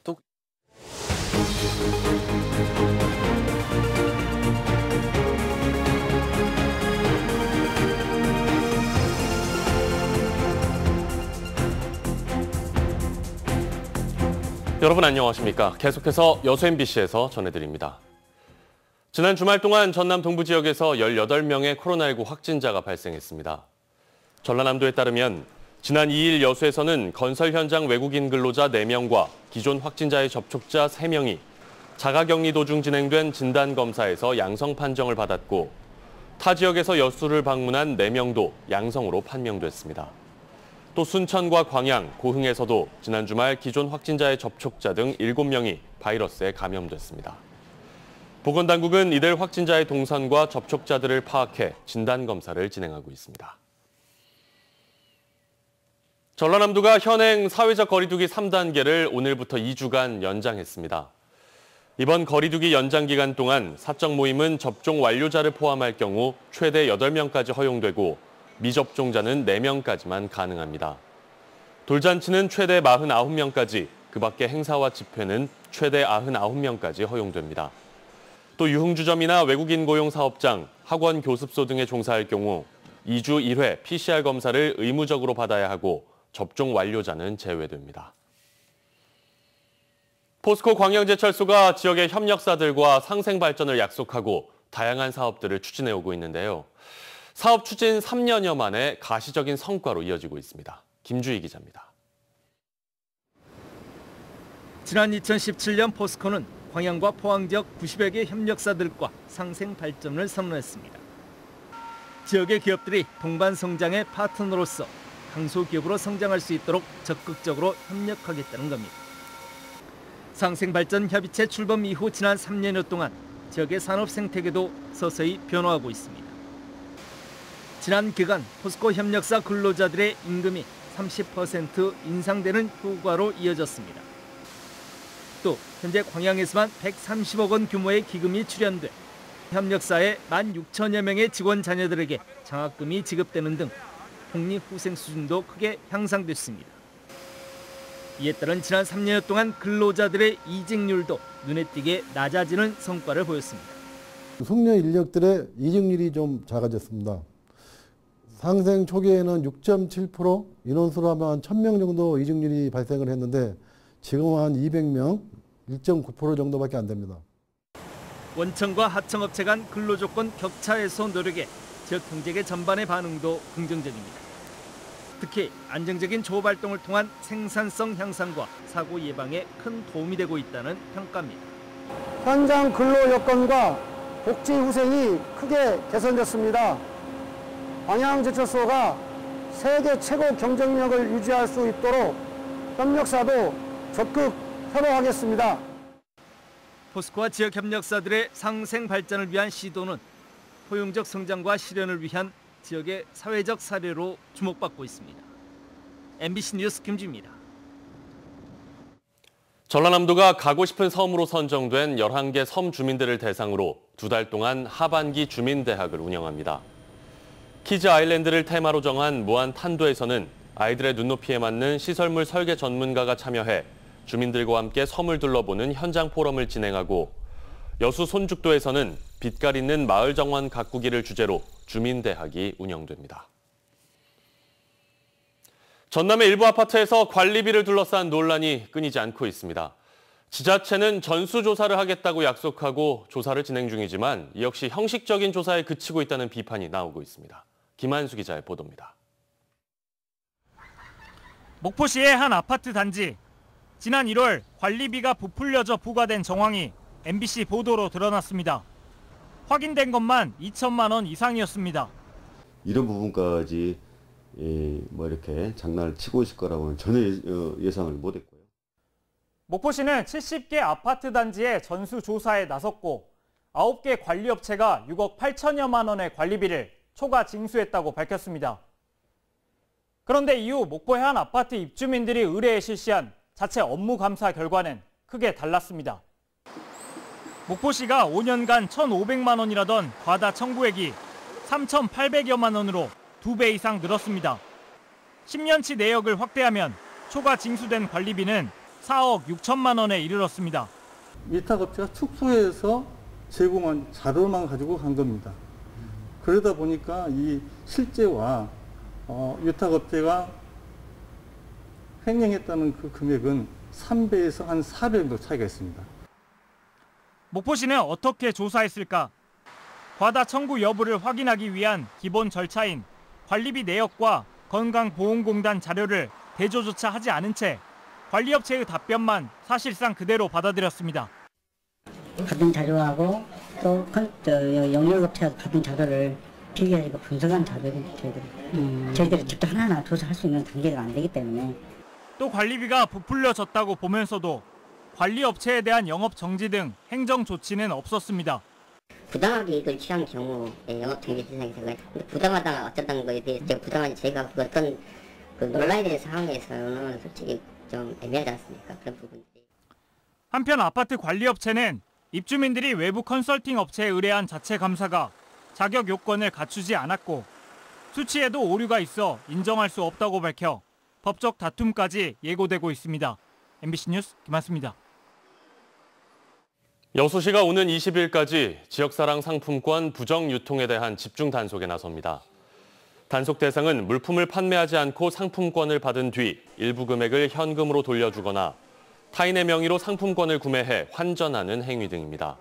또 여러분 안녕하십니까? 계속해서 여수 MBC에서 전해드립니다. 지난 주말 동안 전남 동부 지역에서 18명의 코로나19 확진자가 발생했습니다. 전라남도에 따르면 지난 2일 여수에서는 건설 현장 외국인 근로자 4명과 기존 확진자의 접촉자 3명이 자가격리 도중 진행된 진단검사에서 양성 판정을 받았고 타 지역에서 여수를 방문한 4명도 양성으로 판명됐습니다. 또 순천과 광양, 고흥에서도 지난 주말 기존 확진자의 접촉자 등 7명이 바이러스에 감염됐습니다. 보건당국은 이들 확진자의 동선과 접촉자들을 파악해 진단검사를 진행하고 있습니다. 전라남도가 현행 사회적 거리두기 3단계를 오늘부터 2주간 연장했습니다. 이번 거리두기 연장 기간 동안 사적 모임은 접종 완료자를 포함할 경우 최대 8명까지 허용되고 미접종자는 4명까지만 가능합니다. 돌잔치는 최대 49명까지, 그 밖의 행사와 집회는 최대 99명까지 허용됩니다. 또 유흥주점이나 외국인 고용 사업장, 학원 교습소 등에 종사할 경우 2주 1회 PCR 검사를 의무적으로 받아야 하고 접종 완료자는 제외됩니다. 포스코 광양제철소가 지역의 협력사들과 상생 발전을 약속하고 다양한 사업들을 추진해오고 있는데요. 사업 추진 3년여 만에 가시적인 성과로 이어지고 있습니다. 김주희 기자입니다. 지난 2017년 포스코는 광양과 포항 지역 90여 개 협력사들과 상생 발전을 선언했습니다. 지역의 기업들이 동반 성장의 파트너로서 강소기업으로 성장할 수 있도록 적극적으로 협력하겠다는 겁니다. 상생 발전 협의체 출범 이후 지난 3년여 동안 지역의 산업 생태계도 서서히 변화하고 있습니다. 지난 기간 포스코 협력사 근로자들의 임금이 30% 인상되는 효과로 이어졌습니다. 또 현재 광양에서만 130억 원 규모의 기금이 출연돼 협력사의 16,000여 명의 직원 자녀들에게 장학금이 지급되는 등 복리후생 수준도 크게 향상됐습니다. 이에 따른 지난 3년 동안 근로자들의 이직률도 눈에 띄게 낮아지는 성과를 보였습니다. 숙련 인력들의 이직률이 좀 작아졌습니다. 상생 초기에는 6.7%, 인원수로 하면 한 1,000명 정도 이직률이 발생을 했는데 지금은 한 200명, 1.9% 정도밖에 안 됩니다. 원청과 하청업체 간 근로조건 격차 해소 노력에 지역 경제계 전반의 반응도 긍정적입니다. 특히 안정적인 조업 활동을 통한 생산성 향상과 사고 예방에 큰 도움이 되고 있다는 평가입니다. 현장 근로 여건과 복지 후생이 크게 개선됐습니다. 광양제철소가 세계 최고 경쟁력을 유지할 수 있도록 협력사도 적극 협업하겠습니다. 포스코와 지역 협력사들의 상생 발전을 위한 시도는 포용적 성장과 실현을 위한 지역의 사회적 사례로 주목받고 있습니다. MBC 뉴스 김주입니다. 전라남도가 가고 싶은 섬으로 선정된 11개 섬 주민들을 대상으로 2달 동안 하반기 주민대학을 운영합니다. 키즈 아일랜드를 테마로 정한 무안 탄도에서는 아이들의 눈높이에 맞는 시설물 설계 전문가가 참여해 주민들과 함께 섬을 둘러보는 현장 포럼을 진행하고 여수 손죽도에서는 빛깔 있는 마을 정원 가꾸기를 주제로 주민대학이 운영됩니다. 전남의 일부 아파트에서 관리비를 둘러싼 논란이 끊이지 않고 있습니다. 지자체는 전수조사를 하겠다고 약속하고 조사를 진행 중이지만 이 역시 형식적인 조사에 그치고 있다는 비판이 나오고 있습니다. 김한수 기자의 보도입니다. 목포시의 한 아파트 단지. 지난 1월 관리비가 부풀려져 부과된 정황이 MBC 보도로 드러났습니다. 확인된 것만 2천만 원 이상이었습니다. 이런 부분까지 이렇게 장난을 치고 있을 거라고는 전혀 예상을 못했고요. 목포시는 70개 아파트 단지의 전수조사에 나섰고 9개 관리업체가 6억 8천여만 원의 관리비를 초과 징수했다고 밝혔습니다. 그런데 이후 목포의 한 아파트 입주민들이 의뢰에 실시한 자체 업무 감사 결과는 크게 달랐습니다. 목포시가 5년간 1,500만 원이라던 과다 청구액이 3,800여만 원으로 2배 이상 늘었습니다. 10년치 내역을 확대하면 초과 징수된 관리비는 4억 6천만 원에 이르렀습니다. 위탁업체가 축소해서 제공한 자료만 가지고 간 겁니다. 그러다 보니까 이 실제와 위탁업체가 횡령했다는 그 금액은 3배에서 한 4배 정도 차이가 있습니다. 목포시는 어떻게 조사했을까? 과다 청구 여부를 확인하기 위한 기본 절차인 관리비 내역과 건강보험공단 자료를 대조조차 하지 않은 채 관리업체의 답변만 사실상 그대로 받아들였습니다. 받은 자료하고 또 영역업체가 받은 자료를 비교해서 분석한 자료를 저희들이 직접 하나하나 조사할 수 있는 단계가 안 되기 때문에 또 관리비가 부풀려졌다고 보면서도 관리업체에 대한 영업 정지 등 행정 조치는 없었습니다. 부당하게 이익을 취한 경우에 영업정지 대상이 되고요. 근데 부당하다 어쩌다는 거에 대해서 부당한지 저희가 그 어떤 논란에 대한 상황에서는 솔직히 좀 애매하지 않습니까? 그런 부분들이. 한편 아파트 관리업체는 입주민들이 외부 컨설팅 업체에 의뢰한 자체 감사가 자격 요건을 갖추지 않았고 수치에도 오류가 있어 인정할 수 없다고 밝혀 법적 다툼까지 예고되고 있습니다. MBC 뉴스 김한수입니다. 여수시가 오는 20일까지 지역사랑 상품권 부정 유통에 대한 집중 단속에 나섭니다. 단속 대상은 물품을 판매하지 않고 상품권을 받은 뒤 일부 금액을 현금으로 돌려주거나 타인의 명의로 상품권을 구매해 환전하는 행위 등입니다.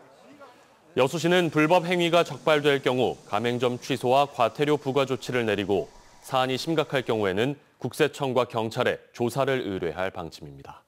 여수시는 불법 행위가 적발될 경우 가맹점 취소와 과태료 부과 조치를 내리고 사안이 심각할 경우에는 국세청과 경찰에 조사를 의뢰할 방침입니다.